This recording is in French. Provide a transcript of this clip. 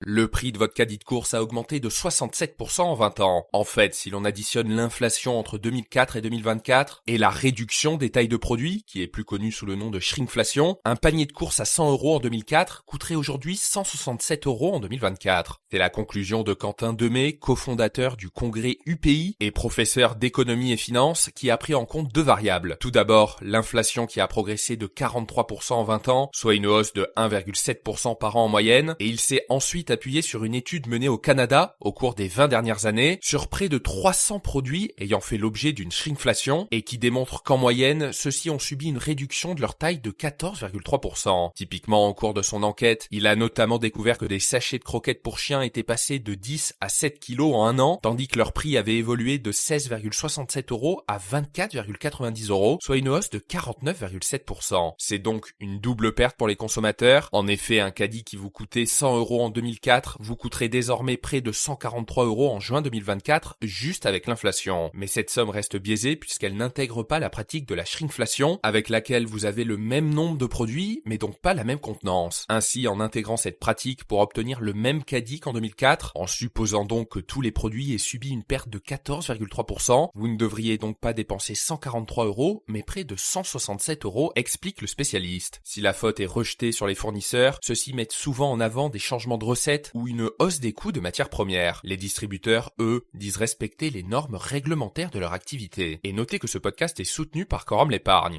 Le prix de votre caddie de course a augmenté de 67% en 20 ans. En fait, si l'on additionne l'inflation entre 2004 et 2024 et la réduction des tailles de produits, qui est plus connue sous le nom de shrinkflation, un panier de course à 100 € en 2004 coûterait aujourd'hui 167 € en 2024. C'est la conclusion de Quentin Demey, cofondateur du congrès UPI et professeur d'économie et finance, qui a pris en compte deux variables. Tout d'abord, l'inflation qui a progressé de 43% en 20 ans, soit une hausse de 1,7% par an en moyenne, et il s'est ensuite appuyé sur une étude menée au Canada au cours des 20 dernières années sur près de 300 produits ayant fait l'objet d'une shrinkflation et qui démontre qu'en moyenne, ceux-ci ont subi une réduction de leur taille de 14,3%. Typiquement, au cours de son enquête, il a notamment découvert que des sachets de croquettes pour chiens étaient passés de 10 à 7 kilos en un an, tandis que leur prix avait évolué de 16,67 € à 24,90 €, soit une hausse de 49,7%. C'est donc une double perte pour les consommateurs. En effet, un caddie qui vous coûtait 100 € en 2004 vous coûterait désormais près de 143 € en juin 2024, juste avec l'inflation. Mais cette somme reste biaisée puisqu'elle n'intègre pas la pratique de la shrinkflation, avec laquelle vous avez le même nombre de produits, mais donc pas la même contenance. Ainsi, en intégrant cette pratique pour obtenir le même caddie qu'en 2004, en supposant donc que tous les produits aient subi une perte de 14,3%, vous ne devriez donc pas dépenser 143 €, mais près de 167 €, explique le spécialiste. Si la faute est rejetée sur les fournisseurs, ceux-ci mettent souvent en avant des changements de recettes ou une hausse des coûts de matières premières. Les distributeurs, eux, disent respecter les normes réglementaires de leur activité. Et notez que ce podcast est soutenu par Quorum l'épargne.